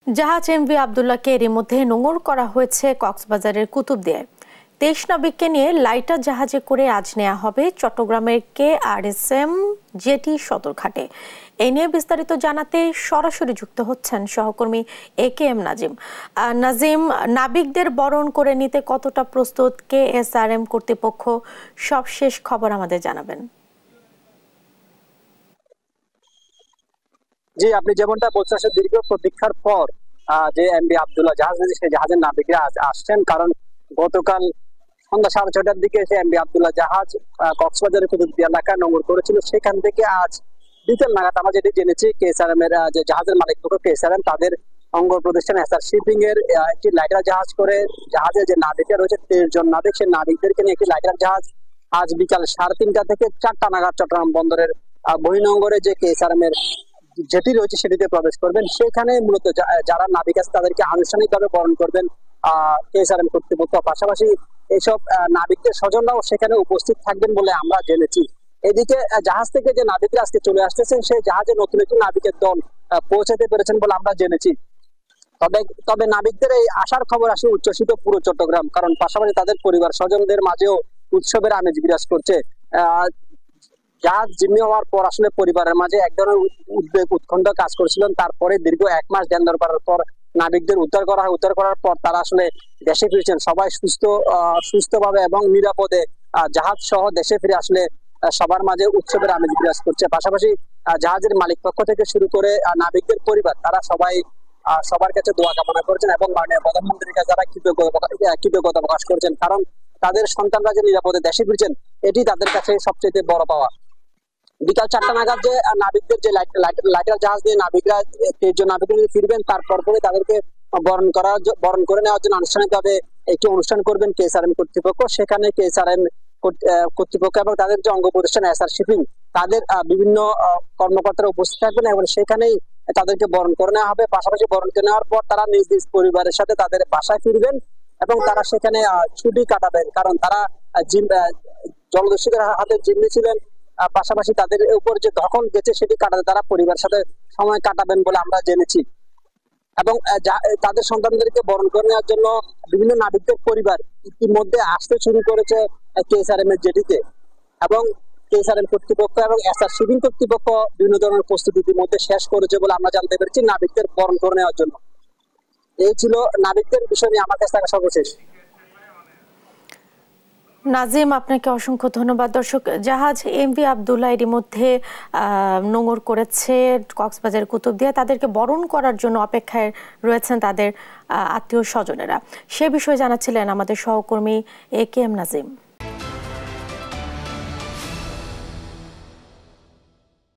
জাহাজ এমভি আব্দুল্লাহকে এরই মধ্যে নোঙর করা হয়েছে কক্সবাজারের কুতুবদিয়ায়। 23 নাবিককে নিয়ে লাইটার জাহাজে করে আজ নেওয়া হবে চট্টগ্রামের KRSM জেটি সদরঘাটে। এই নিয়ে বিস্তারিত জানাতে সরাসরি যুক্ত হচ্ছেন সহকর্মী AKM নাজিম। নাজিম, নাবিকদের বরণ করে নিতে কতটা প্রস্তুত KSRM কর্তৃপক্ষ, সবশেষ খবর আমাদের জানাবেন। জি, আপনি যেমনটা বলছেন, দীর্ঘ প্রতীক্ষার পর যে এমভি আব্দুল্লাহ জাহাজ রয়েছে সেই জাহাজের নাবিকরা আজ আসছেন। কারণ গতকাল সন্ধ্যা 6:30টার দিকে সে এমভি আব্দুল্লাহ জাহাজ কক্সবাজারের কুতুবদিয়া এলাকায় নোঙর করেছিল। সেখান থেকে আজ বিকেল নাগাদ আমরা যেটি জেনেছি KSRM এর যে জাহাজের মালিক পক্ষ KSRM তাদের অঙ্গ প্রতিষ্ঠান এসআর শিপিং এর একটি লাইটার জাহাজ করে জাহাজের যে নাবিকরা রয়েছে 23 জন নাবিক, সেই নাবিকদেরকে নিয়ে একটি লাইটার জাহাজ আজ বিকাল 3:30টা থেকে 4টা নাগাদ চট্টগ্রাম বন্দরের বহির্নোঙরে যে KSRM এর যেটি রয়েছে সেটিতে প্রবেশ করবেন। সেখানে মূলত যারা নাবিক আছে তাদেরকে আনুষ্ঠানিকভাবে বরণ করবেন KSRM কর্তৃপক্ষ। পাশাপাশি এইসব নাবিকদের স্বজনরাও সেখানে উপস্থিত থাকবেন বলে আমরা জেনেছি। এদিকে জাহাজ থেকে যে নাবিকরা আজকে চলে আসতেছেন সেই জাহাজে নতুন একটি নাবিকের দল পৌঁছাতে পেরেছেন বলে আমরা জেনেছি। তবে নাবিকদের এই আসার খবর আসলে উচ্ছ্বসিত পুরো চট্টগ্রাম, কারণ পাশাপাশি তাদের পরিবার স্বজনদের মাঝেও উৎসবের আমেজ বিরাজ করছে। জাহাজ জিম্মি হওয়ার পর আসলে পরিবারের মাঝে এক ধরনের উদ্বেগ উৎকণ্ঠা কাজ করেছিলেন। তারপরে দীর্ঘ 1 মাস ধ্যান করার পর নাবিকদের উদ্ধার করার পর তারা আসলে দেশে ফিরেছেন। সবাই সুস্থভাবে এবং নিরাপদে জাহাজ সহ দেশে ফিরে আসলে সবার মাঝে উৎসবের আমেজ বিরাজ করছে। পাশাপাশি জাহাজের মালিক পক্ষ থেকে শুরু করে নাবিকদের পরিবার তারা সবার কাছে দোয়া কামনা করেছেন এবং মাননীয় প্রধানমন্ত্রীর কাছে তারা কৃতজ্ঞতা প্রকাশ করেছেন। কারণ তাদের সন্তানরা যে নিরাপদে দেশে ফিরছেন এটি তাদের কাছে সবচেয়ে বড় পাওয়া। বিকাল 4টা নাগাদ যে নাবিকদের যে লাইটার জাহাজ নিয়ে নাবিকরা 23 জন নাবিক ফিরবেন, তারপর পরে তাদেরকে বরণ করে নেওয়ার জন্য আনুষ্ঠানিকভাবে একটি অনুষ্ঠান করবেন KSRM কর্তৃপক্ষ। সেখানে KSRM কর্তৃপক্ষ এবং তাদের যে অঙ্গ প্রতিষ্ঠান এসআর শিপিং তাদের বিভিন্ন কর্মকর্তারা উপস্থিত থাকবেন এবং সেখানেই তাদেরকে বরণ করে নেওয়া হবে। পাশাপাশি বরণ করে নেওয়ার পর তারা নিজ নিজ পরিবারের সাথে তাদের বাসায় ফিরবেন এবং তারা সেখানে ছুটি কাটাবেন, কারণ তারা জলদস্যুদের হাতে জিম্মি ছিলেন। পাশাপাশি তাদের উপর যে দখল গেছে সেটি কাটাতে তারা পরিবারের সাথে সময় কাটাবেন বলে আমরা জেনেছি। এবং তাদের সন্তানদেরকে বরণ করে নেওয়ার জন্য বিভিন্ন নাবিকদের পরিবার ইতিমধ্যে আসতে শুরু করেছে KSRM এর জেটিতে এবং KSRM কর্তৃপক্ষ এবং এসআর শিপিং কর্তৃপক্ষ বিভিন্ন ধরনের প্রস্তুতি ইতিমধ্যে শেষ করেছে বলে আমরা জানতে পেরেছি নাবিকদের বরণ করে নেওয়ার জন্য। এই ছিল নাবিকদের বিষয় নিয়ে আমার কাছে থাকা সর্বশেষ। নাজিম, আপনাকে অসংখ্য ধন্যবাদ। দর্শক, জাহাজ এমভি আব্দুল্লাহ এরই মধ্যে নোঙর করেছে কক্সবাজার কুতুবদিয়া। তাদেরকে বরণ করার জন্য অপেক্ষায় রয়েছেন তাদের আত্মীয় স্বজনেরা। সে বিষয়ে জানাচ্ছিলেন আমাদের সহকর্মী AKM নাজিম।